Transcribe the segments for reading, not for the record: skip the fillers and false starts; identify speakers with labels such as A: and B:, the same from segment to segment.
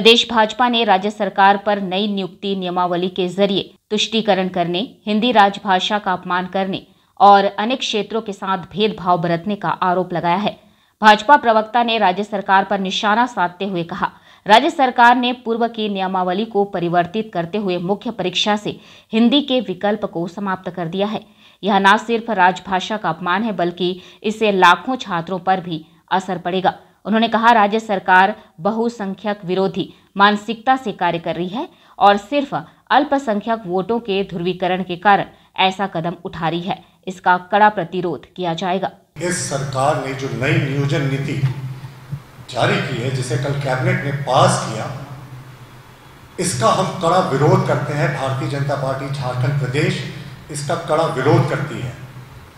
A: प्रदेश भाजपा ने राज्य सरकार पर नई नियुक्ति नियमावली के जरिए तुष्टीकरण करने, हिंदी राजभाषा का अपमान करने और अनेक क्षेत्रों के साथ भेदभाव बरतने का आरोप लगाया है। भाजपा प्रवक्ता ने राज्य सरकार पर निशाना साधते हुए कहा, राज्य सरकार ने पूर्व की नियमावली को परिवर्तित करते हुए मुख्य परीक्षा से हिंदी के विकल्प को समाप्त कर दिया है। यह न सिर्फ राजभाषा का अपमान है, बल्कि इससे लाखों छात्रों पर भी असर पड़ेगा। उन्होंने कहा, राज्य सरकार बहुसंख्यक विरोधी मानसिकता से कार्य कर रही है और सिर्फ अल्पसंख्यक वोटों के ध्रुवीकरण के कारण ऐसा कदम उठा रही है। इसका कड़ा प्रतिरोध किया जाएगा।
B: इस सरकार ने जो नई नियोजन नीति जारी की है, जिसे कल कैबिनेट ने पास किया, इसका हम कड़ा विरोध करते हैं। भारतीय जनता पार्टी झारखंड प्रदेश इसका कड़ा विरोध करती है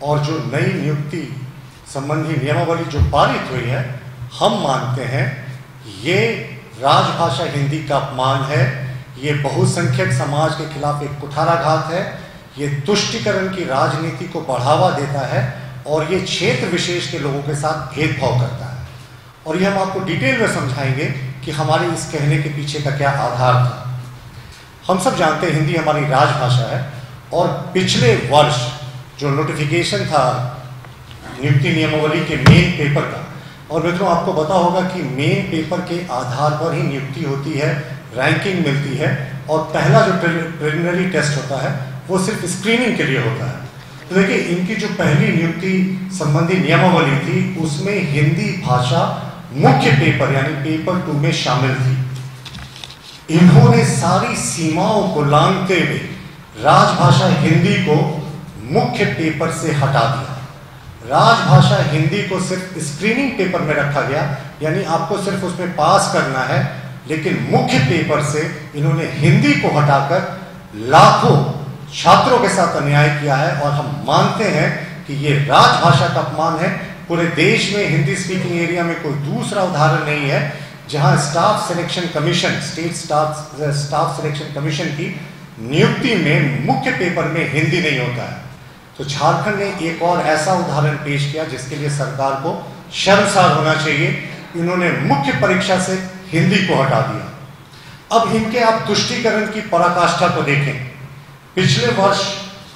B: और जो नई नियुक्ति संबंधी नियमावली जो पारित हुई है, हम मानते हैं ये राजभाषा हिंदी का अपमान है, ये बहुसंख्यक समाज के खिलाफ एक कुठाराघात है, ये तुष्टीकरण की राजनीति को बढ़ावा देता है और ये क्षेत्र विशेष के लोगों के साथ भेदभाव करता है। और ये हम आपको डिटेल में समझाएंगे कि हमारे इस कहने के पीछे का क्या आधार था। हम सब जानते हैं हिंदी हमारी राजभाषा है और पिछले वर्ष जो नोटिफिकेशन था नियुक्ति नियमावली के मेन पेपर का, और मित्रों आपको पता होगा कि मेन पेपर के आधार पर ही नियुक्ति होती है, रैंकिंग मिलती है और पहला जो प्रिलिमिनरी टेस्ट होता है वो सिर्फ स्क्रीनिंग के लिए होता है। तो देखिए, इनकी जो पहली नियुक्ति संबंधी नियमावली थी उसमें हिंदी भाषा मुख्य पेपर यानी पेपर 2 में शामिल थी। इन्होंने सारी सीमाओं को लांघते हुए राजभाषा हिंदी को मुख्य पेपर से हटा दिया। राजभाषा हिंदी को सिर्फ स्क्रीनिंग पेपर में रखा गया, यानी आपको सिर्फ उसमें पास करना है, लेकिन मुख्य पेपर से इन्होंने हिंदी को हटाकर लाखों छात्रों के साथ अन्याय किया है और हम मानते हैं कि ये राजभाषा का अपमान है। पूरे देश में हिंदी स्पीकिंग एरिया में कोई दूसरा उदाहरण नहीं है जहां staff selection commission, state staff selection commission की नियुक्ति में मुख्य पेपर में हिंदी नहीं होता है। तो झारखंड ने एक और ऐसा उदाहरण पेश किया जिसके लिए सरकार को शर्मसार होना चाहिए। इन्होंने मुख्य परीक्षा से हिंदी को हटा दिया। अब इनके आप तुष्टीकरण की पराकाष्ठा को देखें। पिछले वर्ष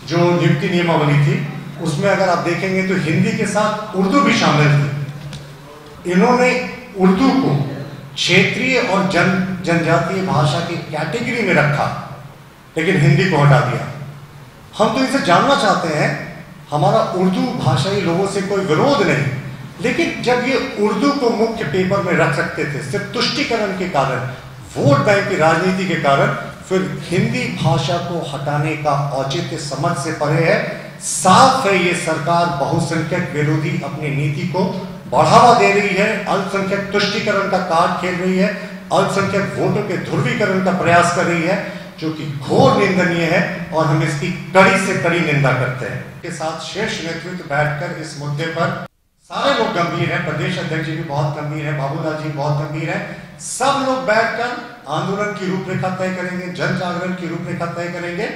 B: जो नियुक्ति नियमावली थी उसमें अगर आप देखेंगे तो हिंदी के साथ उर्दू भी शामिल थी। इन्होंने उर्दू को क्षेत्रीय और जनजातीय भाषा की कैटेगरी में रखा, लेकिन हिंदी को हटा दिया। हम तो इसे जानना चाहते हैं, हमारा उर्दू भाषाई लोगों से कोई विरोध नहीं, लेकिन जब ये उर्दू को मुख्य पेपर में रख सकते थे सिर्फ तुष्टीकरण के कारण, वोट बैंक की राजनीति के कारण, फिर हिंदी भाषा को हटाने का औचित्य समझ से परे है। साफ है ये सरकार बहुसंख्यक विरोधी अपनी नीति को बढ़ावा दे रही है, अल्पसंख्यक तुष्टीकरण का कार्ड खेल रही है, अल्पसंख्यक वोटों के ध्रुवीकरण का प्रयास कर रही है, जो कि घोर निंदनीय है और हम इसकी कड़ी से कड़ी निंदा करते हैं। के साथ शीर्ष नेतृत्व बैठकर इस मुद्दे पर सारे लोग गंभीर हैं, प्रदेश अध्यक्ष जी भी बहुत गंभीर हैं, बाबूलाल जी बहुत गंभीर हैं, सब लोग बैठकर आंदोलन की रूपरेखा तय करेंगे, जन जागरण की रूपरेखा तय करेंगे,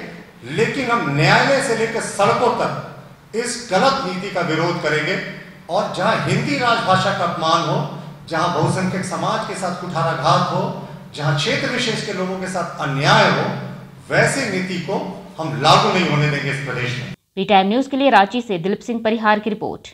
B: लेकिन हम न्यायालय से लेकर सड़कों तक इस गलत नीति का विरोध करेंगे। और जहां हिंदी राजभाषा का अपमान हो, जहां बहुसंख्यक समाज के साथ कुठाराघात हो, जहां क्षेत्र विशेष के लोगों के साथ अन्याय हो, वैसी नीति को हम लागू नहीं होने देंगे इस प्रदेश में।
A: वी टाइम न्यूज के लिए रांची से दिलीप सिंह परिहार की रिपोर्ट।